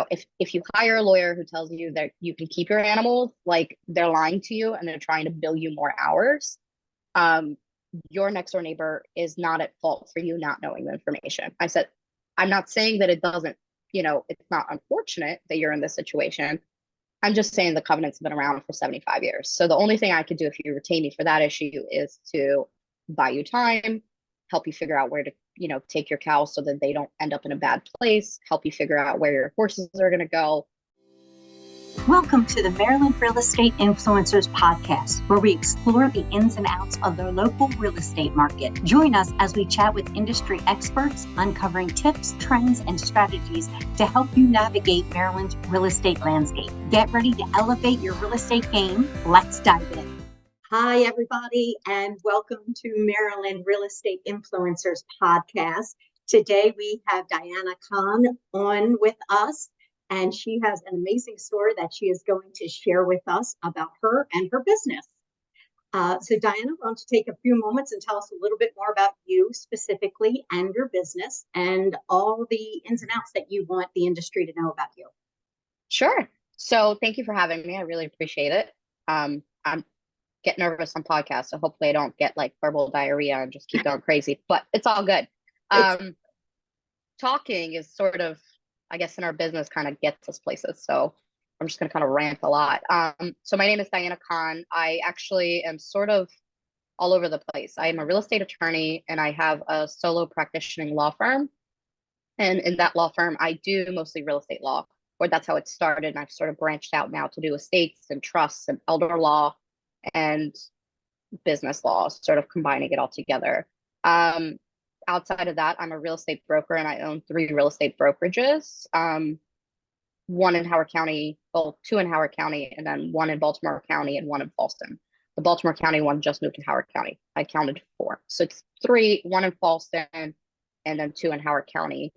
if you hire a lawyer who tells you that you can keep your animals, like they're lying to you and they're trying to bill you more hours. Um, your next door neighbor is not at fault for you not knowing the information. I said, I'm not saying that it doesn't, it's not unfortunate that you're in this situation. I'm just saying the covenant's been around for 75 years. So the only thing I could do if you retain me for that issue is to buy you time, help you figure out where to, take your cows so that they don't end up in a bad place, help you figure out where your horses are going to go. Welcome to the Maryland Real Estate Influencers Podcast, where we explore the ins and outs of the local real estate market. Join us as we chat with industry experts, uncovering tips, trends, and strategies to help you navigate Maryland's real estate landscape. Get ready to elevate your real estate game. Let's dive in. Hi, everybody, and welcome to Maryland Real Estate Influencers Podcast. Today, we have Diana Khan on with us. And she has an amazing story that she is going to share with us about her and her business. So Diana, why don't you take a few moments and tell us a little bit more about you specifically and your business and all the ins and outs that you want the industry to know about you. Sure. So thank you for having me. I really appreciate it. I'm get nervous on podcasts, so hopefully I don't get like verbal diarrhea and just keep going crazy, but it's all good. Talking is sort of, I guess, in our business kind of gets us places. So I'm just going to kind of rant a lot. So my name is Diana Khan. I actually am sort of all over the place. I am a real estate attorney and I have a solo practicing law firm. And in that law firm, I do mostly real estate law, or that's how it started. And I've sort of branched out now to do estates and trusts and elder law and business law, sort of combining it all together. Outside of that, I'm a real estate broker and I own 3 real estate brokerages, one in Howard County, well, 2 in Howard County, and then 1 in Baltimore County and 1 in Falston. The Baltimore County one just moved to Howard County. I counted 4. So it's 3, 1 in Falston, and then 2 in Howard County.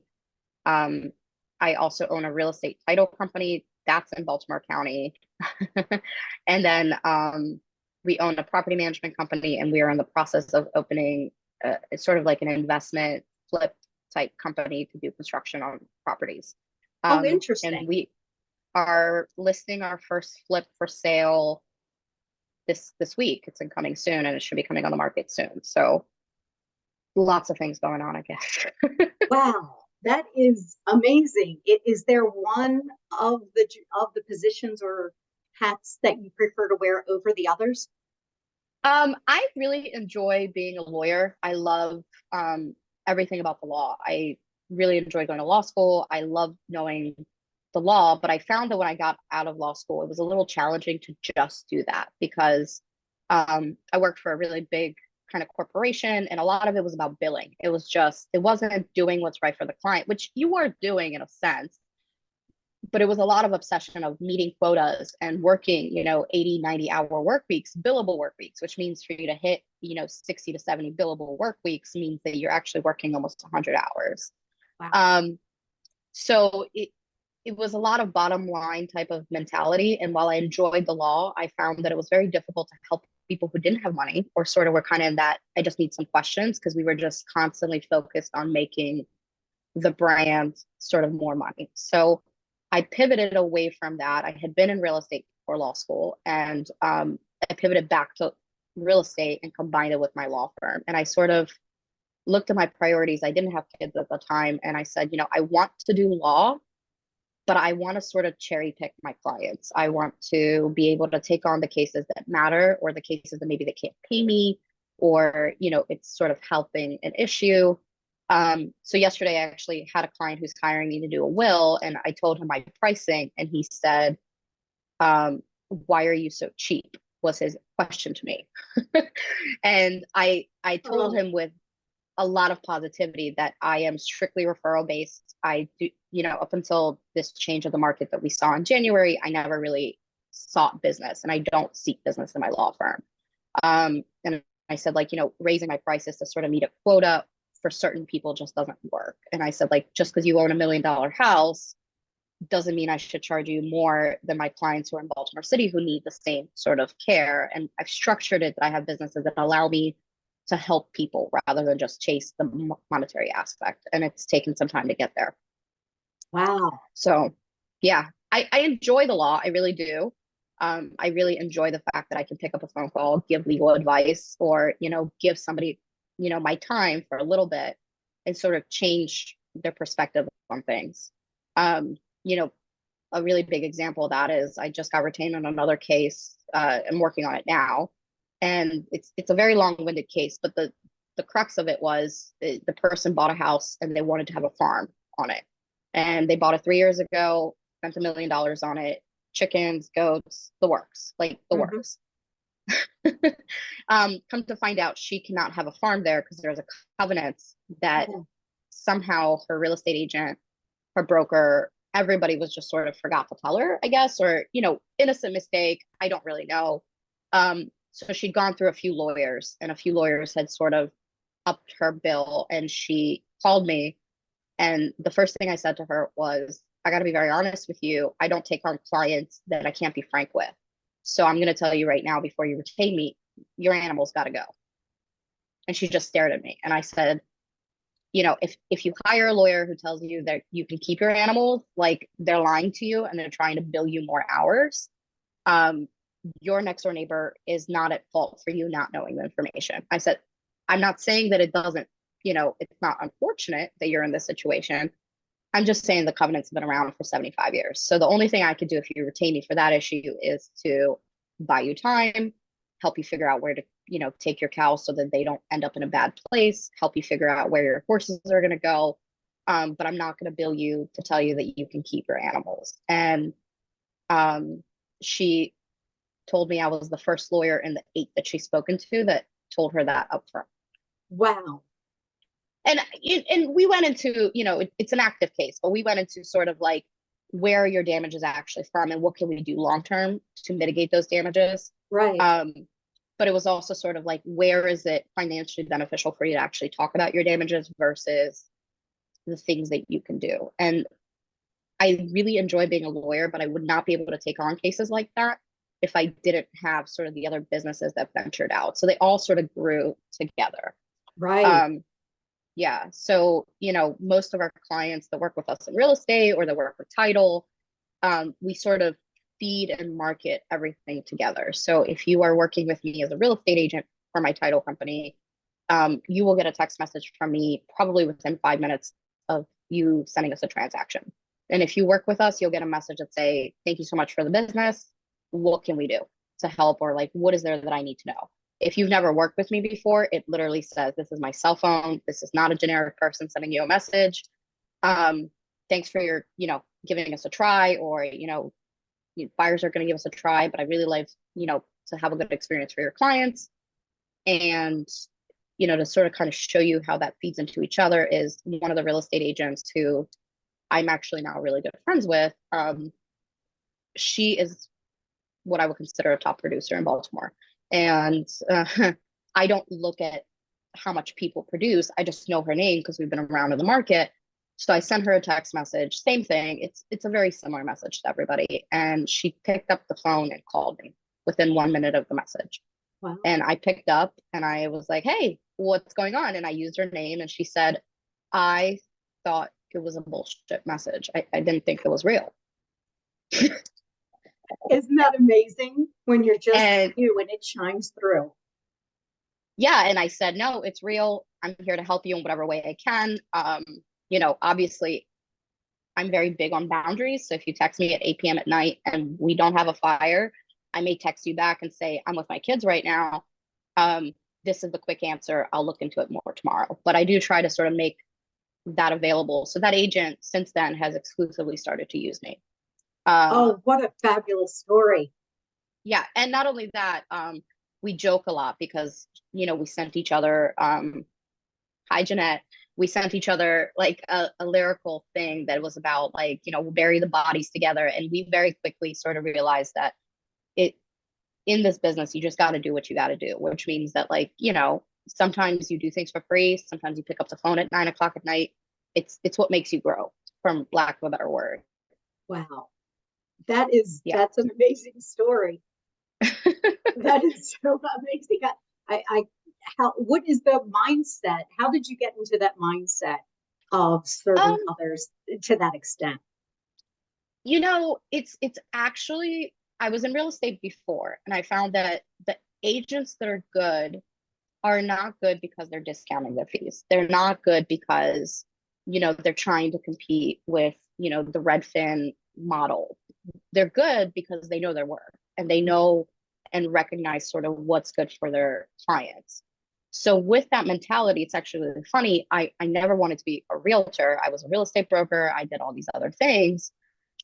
I also own a real estate title company that's in Baltimore County. And then we own a property management company and we are in the process of opening it's sort of like an investment flip type company to do construction on properties. Interesting. And we are listing our first flip for sale this week. It's coming soon and it should be coming on the market soon. So lots of things going on, I guess. Wow, that is amazing. Is there one of the positions or hats that you prefer to wear over the others? I really enjoy being a lawyer. I love everything about the law. I really enjoy going to law school. I love knowing the law, but I found that when I got out of law school, it was a little challenging to just do that because I worked for a really big kind of corporation and a lot of it was about billing. It wasn't doing what's right for the client, which you are doing in a sense. But it was a lot of obsession of meeting quotas and working, 80, 90-hour work weeks, billable work weeks, which means for you to hit, 60 to 70 billable work weeks means that you're actually working almost 100 hours. Wow. So it was a lot of bottom line type of mentality. And while I enjoyed the law, I found that it was very difficult to help people who didn't have money or sort of were kind of in that, I just need some questions, because we were just constantly focused on making the brand sort of more money. So I pivoted away from that. I had been in real estate for law school and I pivoted back to real estate and combined it with my law firm. And I sort of looked at my priorities. I didn't have kids at the time. And I said, I want to do law, but I want to sort of cherry pick my clients. I want to be able to take on the cases that matter or the cases that maybe they can't pay me or, it's sort of helping an issue. So yesterday I actually had a client who's hiring me to do a will and I told him my pricing and he said, why are you so cheap? Was his question to me. And I told him with a lot of positivity that I am strictly referral based. I do, up until this change of the market that we saw in January, I never really sought business and I don't seek business in my law firm. And I said, raising my prices to sort of meet a quota for certain people just doesn't work. And I said, just because you own $1 million house doesn't mean I should charge you more than my clients who are in Baltimore City who need the same sort of care. And I've structured it that I have businesses that allow me to help people rather than just chase the monetary aspect. And it's taken some time to get there. Wow. So Yeah, I enjoy the law. I really do. I really enjoy the fact that I can pick up a phone call, give legal advice, or, give somebody, my time for a little bit and sort of change their perspective on things. Um, you know, a really big example of that is I just got retained on another case. I'm working on it now, and it's a very long-winded case, but the crux of it was the person bought a house and they wanted to have a farm on it, and they bought it 3 years ago, spent $1 million on it, chickens, goats, the works, like the Mm-hmm. works. Come to find out, she cannot have a farm there because there's a covenant that Oh, somehow her real estate agent, her broker, everybody was just sort of forgot to tell her, I guess, or, innocent mistake. I don't really know. So she'd gone through a few lawyers, and a few lawyers had sort of upped her bill, and she called me. And the first thing I said to her was, I got to be very honest with you. I don't take on clients that I can't be frank with. So I'm going to tell you right now, before you retain me, your animals got to go. And she just stared at me. And I said, if you hire a lawyer who tells you that you can keep your animals, like they're lying to you and they're trying to bill you more hours, um, your next door neighbor is not at fault for you not knowing the information. I said, I'm not saying that it doesn't, it's not unfortunate that you're in this situation. I'm just saying the covenant's been around for 75 years. So the only thing I could do if you retain me for that issue is to buy you time, help you figure out where to, take your cows so that they don't end up in a bad place, help you figure out where your horses are going to go. But I'm not going to bill you to tell you that you can keep your animals. And she told me I was the first lawyer in the 8 that she's spoken to that told her that up front. wow. And we went into, it's an active case, but we went into sort of like where your damage is actually from and what can we do long term to mitigate those damages. Right. But it was also sort of like, where is it financially beneficial for you to actually talk about your damages versus the things that you can do. And I really enjoy being a lawyer, but I would not be able to take on cases like that if I didn't have sort of the other businesses that ventured out. So they all sort of grew together. Right. Um, yeah. So, most of our clients that work with us in real estate or that work with title, we sort of feed and market everything together. So if you are working with me as a real estate agent for my title company, you will get a text message from me probably within 5 minutes of you sending us a transaction. And if you work with us, you'll get a message that say, thank you so much for the business. What can we do to help? Or like, what is there that I need to know? If you've never worked with me before, it literally says, this is my cell phone. This is not a generic person sending you a message. Thanks for your, giving us a try, or, buyers are going to give us a try, but I really like, to have a good experience for your clients. And, to sort of kind of show you how that feeds into each other is one of the real estate agents who I'm actually now really good friends with. She is what I would consider a top producer in Baltimore. And I don't look at how much people produce. I just know her name because we've been around in the market. So I sent her a text message, same thing. It's a very similar message to everybody. And she picked up the phone and called me within 1 minute of the message. Wow. And I picked up and I was like, hey, what's going on? And I used her name and she said, I thought it was a bullshit message. I didn't think it was real. Isn't that amazing when you're just And you and it shines through? yeah, and I said, no, it's real. I'm here to help you in whatever way I can. Obviously I'm very big on boundaries. So if you text me at 8 p.m. at night and we don't have a fire, I may text you back and say, I'm with my kids right now. This is the quick answer. I'll look into it more tomorrow. But I do try to sort of make that available. So that agent since then has exclusively started to use me. Oh, what a fabulous story. Yeah. And not only that, we joke a lot because, we sent each other, hi, Jeanette. We sent each other like a lyrical thing that was about like, we'll bury the bodies together. And we very quickly sort of realized that in this business, you just got to do what you got to do, which means that like, sometimes you do things for free. Sometimes you pick up the phone at 9 o'clock at night. It's what makes you grow, from lack of a better word. Wow. Yeah. That's an amazing story. That is so amazing. What is the mindset? How did you get into that mindset of serving others to that extent? It's actually, I was in real estate before, and I found that the agents that are good are not good because they're discounting their fees. They're not good because, they're trying to compete with, the Redfin model. They're good because they know their work and they know and recognize sort of what's good for their clients. So with that mentality, it's actually really funny. I never wanted to be a realtor. I was a real estate broker. I did all these other things.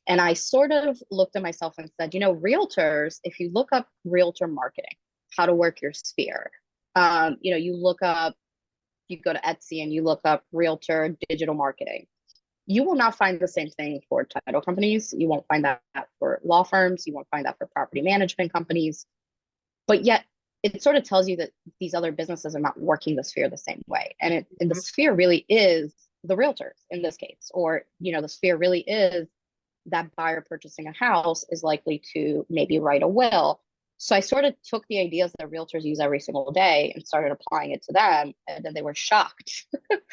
And I sort of looked at myself and said, realtors, if you look up realtor marketing, how to work your sphere, you look up, you go to Etsy and you look up realtor digital marketing. You will not find the same thing for title companies. You won't find that for law firms. You won't find that for property management companies. But yet it sort of tells you that these other businesses are not working the sphere the same way. And the sphere really is the realtors in this case, or, the sphere really is that buyer purchasing a house is likely to maybe write a will. So I sort of took the ideas that realtors use every single day and started applying it to them, and then they were shocked.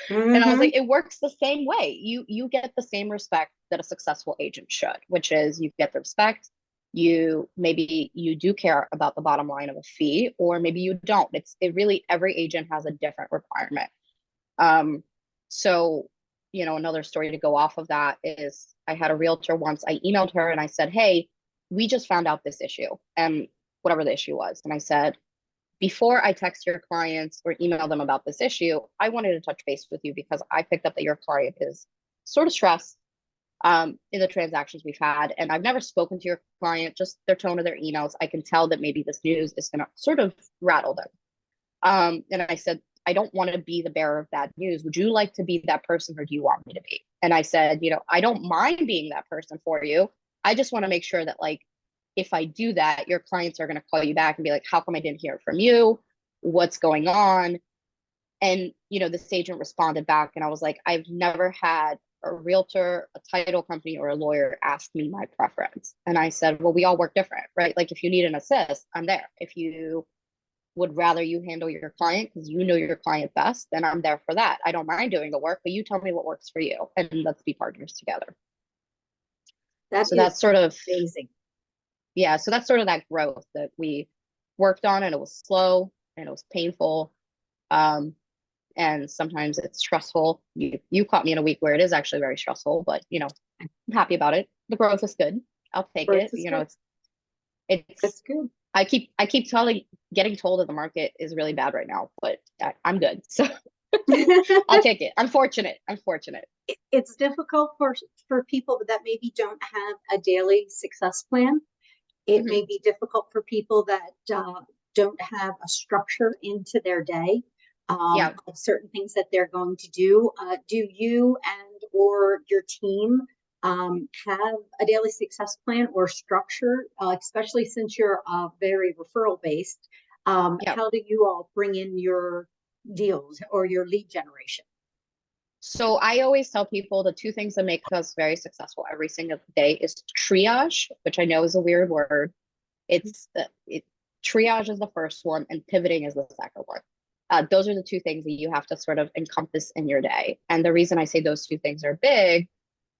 And I was like, it works the same way. You get the same respect that a successful agent should, which is you get the respect. Maybe you do care about the bottom line of a fee, or maybe you don't. It really, every agent has a different requirement. So, another story to go off of that is I had a realtor once. I emailed her and I said, hey, we just found out this issue, and whatever the issue was. And I said, before I text your clients or email them about this issue, I wanted to touch base with you because I picked up that your client is sort of stressed in the transactions we've had. And I've never spoken to your client, just their tone of their emails. I can tell that maybe this news is going to sort of rattle them. And I said, I don't want to be the bearer of bad news. Would you like to be that person, or do you want me to be? And I said, I don't mind being that person for you. I just want to make sure that, like, if I do that, your clients are going to call you back and be like, how come I didn't hear from you? What's going on? And, this agent responded back, and I was like, I've never had a realtor, a title company, or a lawyer ask me my preference. And I said, well, we all work different, right? Like, if you need an assist, I'm there. If you would rather you handle your client because you know your client best, then I'm there for that. I don't mind doing the work, but you tell me what works for you, and let's be partners together. That So is that's sort of amazing. Yeah, so that's sort of that growth that we worked on, and it was slow and it was painful. And sometimes it's stressful. You caught me in a week where it is actually very stressful, but I'm happy about it. The growth is good. I'll take it. It's It's good. I keep getting told that the market is really bad right now, but I'm good. So I'll take it. I'm fortunate. It's difficult for people that maybe don't have a daily success plan. It may be difficult for people that don't have a structure into their day, Yeah. of certain things that they're going to do. Do you and or your team have a daily success plan or structure, especially since you're very referral based? Yeah. How do you all bring in your deals or your lead generation? So I always tell people the two things that make us very successful every single day is triage, which I know is a weird word. Triage is the first one, and pivoting is the second one. Those are the two things that you have to sort of encompass in your day. And the reason I say those two things are big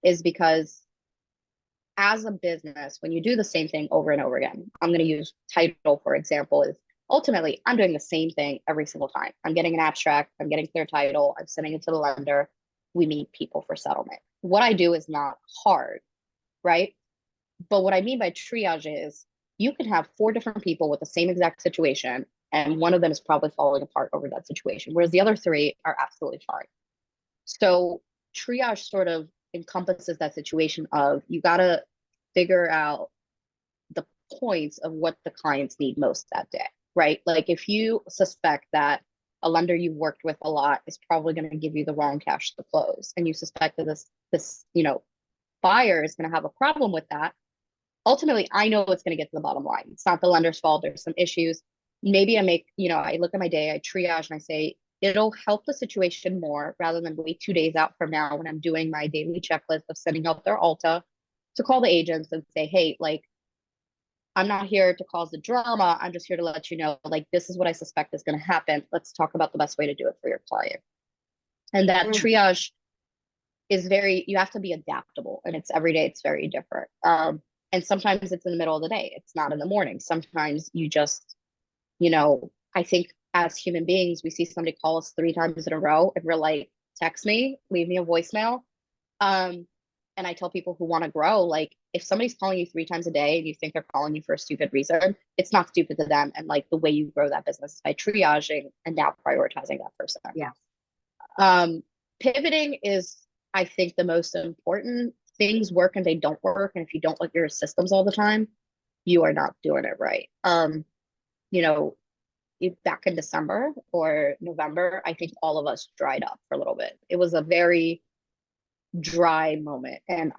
is because as a business, when you do the same thing over and over again, I'm going to use title, for example, is ultimately I'm doing the same thing every single time. I'm getting an abstract, I'm getting clear title, I'm sending it to the lender. We meet people for settlement. What I do is not hard, right? But what I mean by triage is you can have 4 different people with the same exact situation, and one of them is probably falling apart over that situation, whereas the other 3 are absolutely fine. So triage sort of encompasses that situation of you got to figure out the points of what the clients need most that day, right? Like if you suspect that a lender you've worked with a lot is probably going to give you the wrong cash to close, and you suspect that this buyer is going to have a problem with that, ultimately I know it's going to get to the bottom line. It's not the lender's fault. There's some issues. Maybe I look at my day, I triage, and I say it'll help the situation more rather than wait 2 days out from now when I'm doing my daily checklist of sending out their Alta to call the agents and say, hey, like, I'm not here to cause the drama. I'm just here to let you know, like, this is what I suspect is going to happen. Let's talk about the best way to do it for your client. And that triage is very, you have to be adaptable, and it's every day, it's very different. And sometimes it's in the middle of the day, it's not in the morning. Sometimes you just, I think as human beings, we see somebody call us 3 times in a row and we're like, text me, leave me a voicemail. Um, and I tell people who want to grow, like, if somebody's calling you 3 times a day and you think they're calling you for a stupid reason, it's not stupid to them. And like the way you grow that business is by triaging and now prioritizing that person. Yeah. Pivoting is, I think, the most important. Things work and they don't work. And if you don't like your systems all the time, you are not doing it right. You know, back in December or November, I think all of us dried up for a little bit. It was a very dry moment. And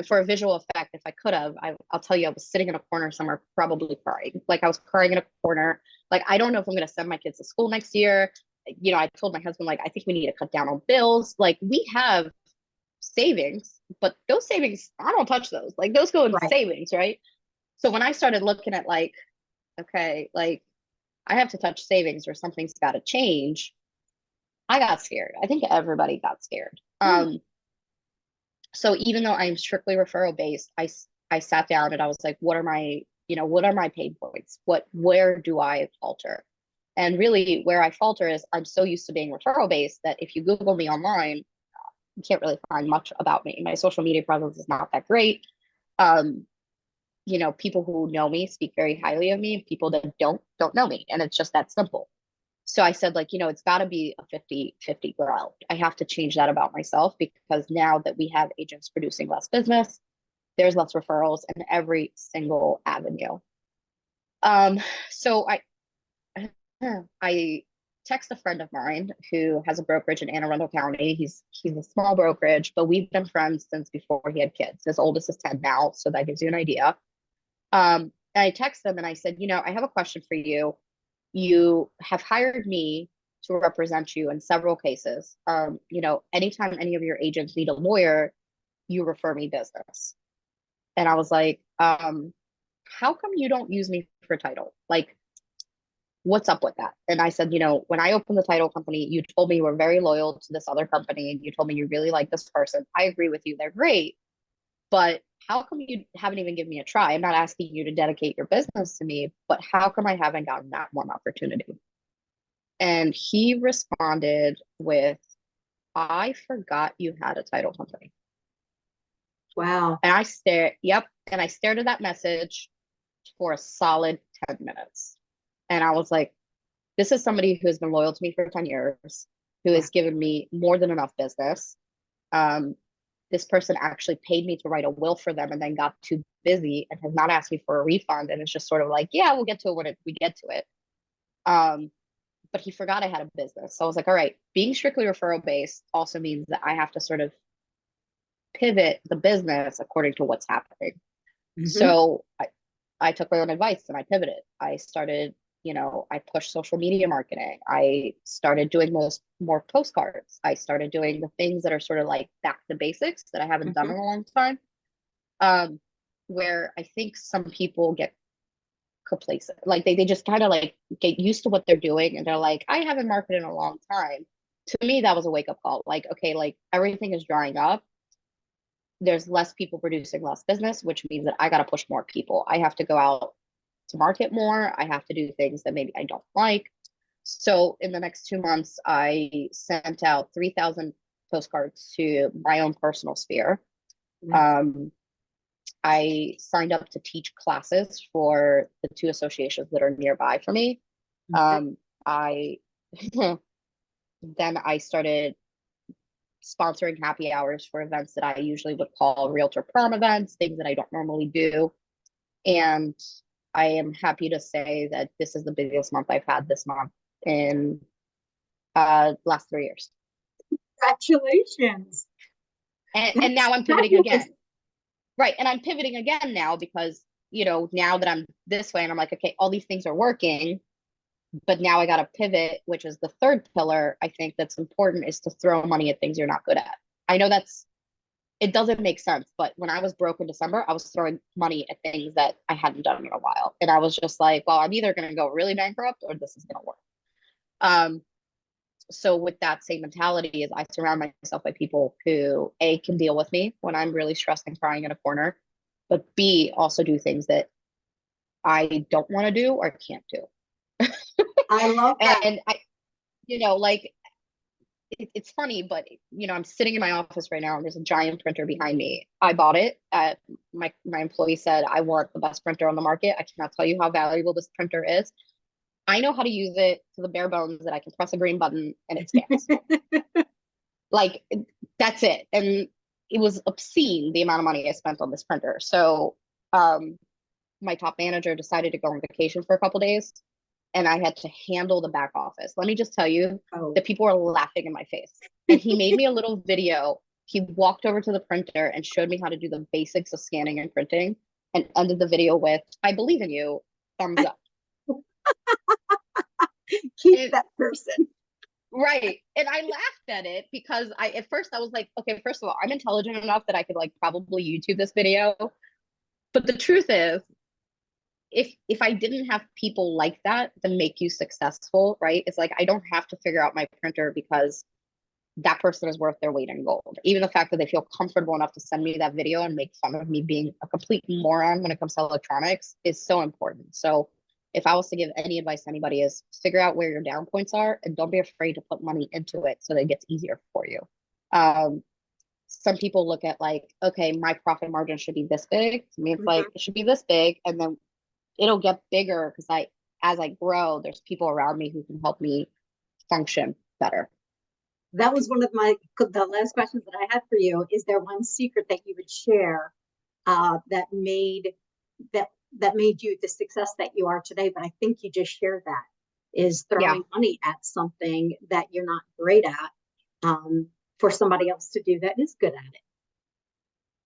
for a visual effect, if I could have, I'll tell you, I was sitting in a corner somewhere, probably crying. Like I was crying in a corner. Like, I don't know if I'm going to send my kids to school next year. I told my husband, like, I think we need to cut down on bills. Like, we have savings, but those savings, I don't touch those. Like, those go in Right. savings, right? So when I started looking at like, okay, like I have to touch savings or something's got to change, I got scared. I think everybody got scared. So even though I'm strictly referral based, I sat down and I was like, what are my pain points? Where do I falter? And really where I falter is I'm so used to being referral based that if you Google me online, you can't really find much about me. My social media presence is not that great. People who know me speak very highly of me. People that don't know me. And it's just that simple. So I said, like, it's got to be a 50-50 girl. I have to change that about myself, because now that we have agents producing less business, there's less referrals in every single avenue. So I text a friend of mine who has a brokerage in Anne Arundel County. He's a small brokerage, but we've been friends since before he had kids. His oldest is 10 now, so that gives you an idea. I text him and I said, I have a question for you. You have hired me to represent you in several cases. Anytime any of your agents need a lawyer, you refer me business. And I was like, how come you don't use me for title? Like, what's up with that? And I said, when I opened the title company, you told me you were very loyal to this other company and you told me you really like this person. I agree with you. They're great. But how come you haven't even given me a try? I'm not asking you to dedicate your business to me, but how come I haven't gotten that one opportunity? And he responded with, I forgot you had a title company. Wow. And I stared, yep. And I stared at that message for a solid 10 minutes. And I was like, this is somebody who has been loyal to me for 10 years, who has given me more than enough business. This person actually paid me to write a will for them and then got too busy and has not asked me for a refund. And it's just sort of like, yeah, we'll get to it when we get to it. But he forgot I had a business. So I was like, all right, being strictly referral based also means that I have to sort of pivot the business according to what's happening. Mm-hmm. So I took my own advice and I pivoted. I started, I pushed social media marketing. I started doing more postcards. I started doing the things that are sort of like back to basics that I haven't done in a long time. Where I think some people get complacent. Like they just kind of like get used to what they're doing and they're like, I haven't marketed in a long time. To me, that was a wake up call. Like, okay, like everything is drying up. There's less people producing less business, which means that I got to push more people. I have to go out to market more. I have to do things that maybe I don't like. So in the next 2 months, I sent out 3,000 postcards to my own personal sphere. I signed up to teach classes for the 2 associations that are nearby for me. I then I started sponsoring happy hours for events that I usually would call realtor prom events, things that I don't normally do. And I am happy to say that this is the busiest month I've had this month in last 3 years. Congratulations. And now I'm pivoting again. Right. And I'm pivoting again now because, now that I'm this way and I'm like, okay, all these things are working, but now I got to pivot, which is the third pillar. I think that's important, is to throw money at things you're not good at. I know it doesn't make sense, but when I was broke in December, I was throwing money at things that I hadn't done in a while. And I was just like, well, I'm either going to go really bankrupt or this is going to work. so with that same mentality is I surround myself by people who A, can deal with me when I'm really stressed and crying in a corner, but B, also do things that I don't want to do or can't do. I love that. And I, like it's funny, but I'm sitting in my office right now and there's a giant printer behind me. I bought it. My employee said, I want the best printer on the market. I cannot tell you how valuable this printer is. I know how to use it to the bare bones that I can press a green button and it scans. Like that's it. And it was obscene the amount of money I spent on this printer. So my top manager decided to go on vacation for a couple days and I had to handle the back office. Let me just tell you, the people are laughing in my face. And he made me a little video. He walked over to the printer and showed me how to do the basics of scanning and printing and ended the video with, I believe in you, thumbs up. Keep that person. Right. And I laughed at it because at first I was like, okay, first of all, I'm intelligent enough that I could like probably YouTube this video. But the truth is, if I didn't have people like that make you successful, right? It's like I don't have to figure out my printer because that person is worth their weight in gold. Even the fact that they feel comfortable enough to send me that video and make fun of me being a complete moron when it comes to electronics is so important. So if I was to give any advice to anybody is figure out where your down points are and don't be afraid to put money into it so that it gets easier for you. Some people look at like, okay, my profit margin should be this big. To me, it's like it should be this big, and then it'll get bigger because as I grow, there's people around me who can help me function better. That was one of the last questions that I had for you. Is there one secret that you would share that made you the success that you are today? But I think you just shared that is throwing money at something that you're not great at for somebody else to do that is good at it.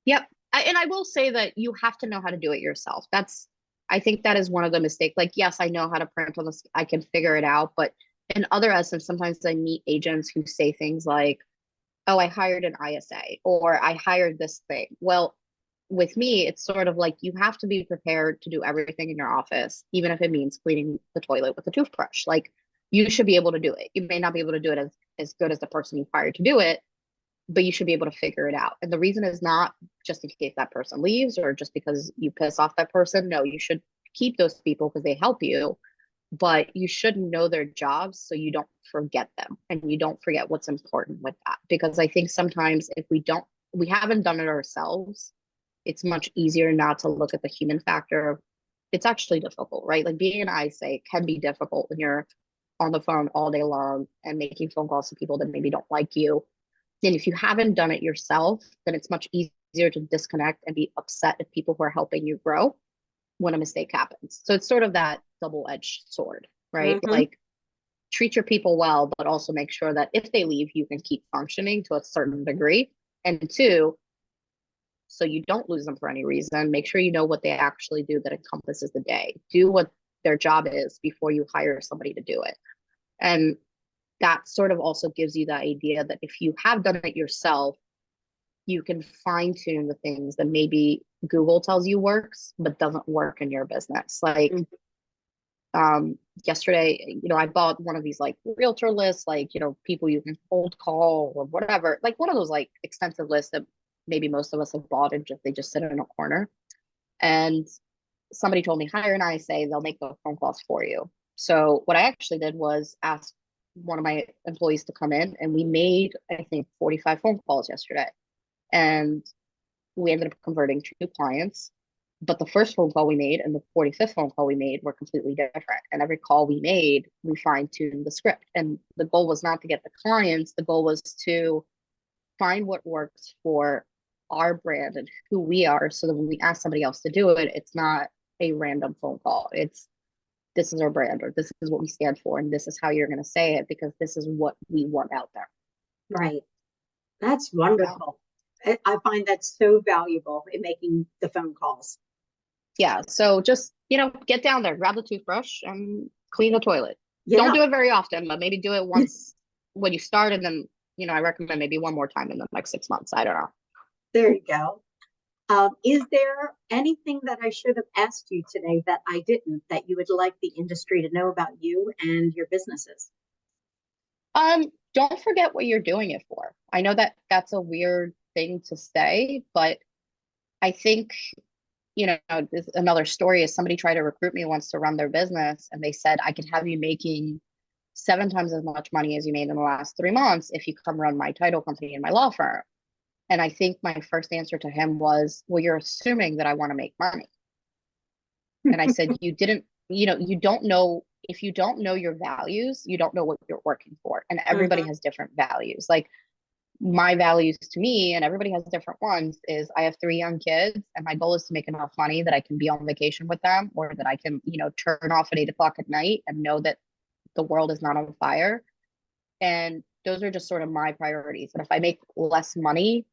Yep. And I will say that you have to know how to do it yourself. I think that is one of the mistakes. Like, yes, I know how to print on this. I can figure it out. But in other essence, sometimes I meet agents who say things like, oh, I hired an ISA or I hired this thing. Well, with me, it's sort of like you have to be prepared to do everything in your office, even if it means cleaning the toilet with a toothbrush. Like you should be able to do it. You may not be able to do it as good as the person you hired to do it, but you should be able to figure it out. And the reason is not just in case that person leaves or just because you piss off that person. No, you should keep those people because they help you, but you should know their jobs so you don't forget them and you don't forget what's important with that. Because I think sometimes if we haven't done it ourselves, it's much easier not to look at the human factor. It's actually difficult, right? Like being an ISA can be difficult when you're on the phone all day long and making phone calls to people that maybe don't like you. And if you haven't done it yourself, then it's much easier to disconnect and be upset at people who are helping you grow when a mistake happens. So it's sort of that double-edged sword, right? Like treat your people well, but also make sure that if they leave, you can keep functioning to a certain degree. And two, so you don't lose them for any reason, make sure you know what they actually do that encompasses the day. Do what their job is before you hire somebody to do it. And that sort of also gives you the idea that if you have done it yourself, you can fine tune the things that maybe Google tells you works, but doesn't work in your business. Like yesterday, I bought one of these like realtor lists, like, people you can cold call or whatever, like one of those like extensive lists that maybe most of us have bought and they just sit in a corner. And somebody told me, hire an ISA, they'll make the phone calls for you. So what I actually did was ask one of my employees to come in and we made, I think, 45 phone calls yesterday. And we ended up converting 2 clients. But the first phone call we made and the 45th phone call we made were completely different. And every call we made, we fine-tuned the script. And the goal was not to get the clients. The goal was to find what works for our brand and who we are so that when we ask somebody else to do it, it's not a random phone call. It's this is our brand or this is what we stand for and this is how you're going to say it because this is what we want out there. Right. That's wonderful. Yeah. I find that so valuable in making the phone calls. Yeah. So just, get down there, grab the toothbrush and clean the toilet. Yeah. Don't do it very often, but maybe do it once when you start. And then, I recommend maybe one more time in the next 6 months. I don't know. There you go. Is there anything that I should have asked you today that I didn't, that you would like the industry to know about you and your businesses? Don't forget what you're doing it for. I know that that's a weird thing to say, but I think, another story is somebody tried to recruit me once to run their business, and they said, I could have you making 7 times as much money as you made in the last 3 months if you come run my title company and my law firm. And I think my first answer to him was, well, you're assuming that I want to make money. And I said, you didn't, you don't know, if you don't know your values, you don't know what you're working for. And everybody has different values. Like my values to me, and everybody has different ones, is I have 3 young kids and my goal is to make enough money that I can be on vacation with them, or that I can, turn off at 8 o'clock at night and know that the world is not on fire. And those are just sort of my priorities. And if I make less money,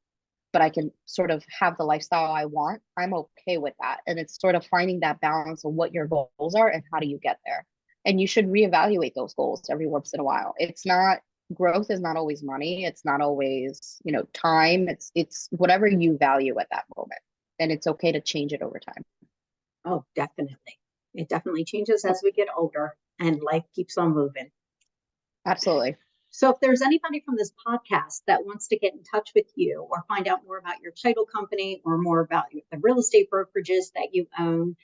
but I can sort of have the lifestyle I want, I'm okay with that. And it's sort of finding that balance of what your goals are and how do you get there. And you should reevaluate those goals every once in a while. It's not, growth is not always money. It's not always, time. It's whatever you value at that moment. And it's okay to change it over time. Oh, definitely. It definitely changes as we get older and life keeps on moving. Absolutely. So if there's anybody from this podcast that wants to get in touch with you or find out more about your title company or more about the real estate brokerages that you own,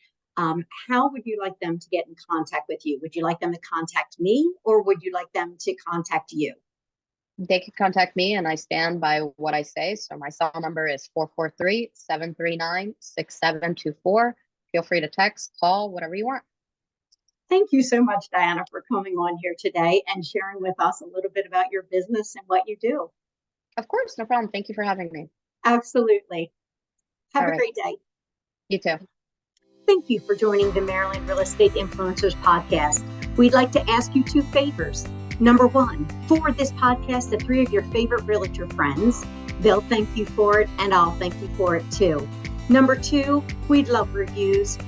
how would you like them to get in contact with you? Would you like them to contact me, or would you like them to contact you? They can contact me, and I stand by what I say. So my cell number is 443-739-6724. Feel free to text, call, whatever you want. Thank you so much, Diana, for coming on here today and sharing with us a little bit about your business and what you do. Of course, no problem. Thank you for having me. Absolutely. Have a great day. You too. Thank you for joining the Maryland Real Estate Influencers podcast. We'd like to ask you 2 favors. Number 1, forward this podcast to 3 of your favorite realtor friends. They'll thank you for it, and I'll thank you for it too. Number 2, we'd love reviews.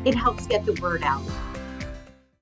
It helps get the word out.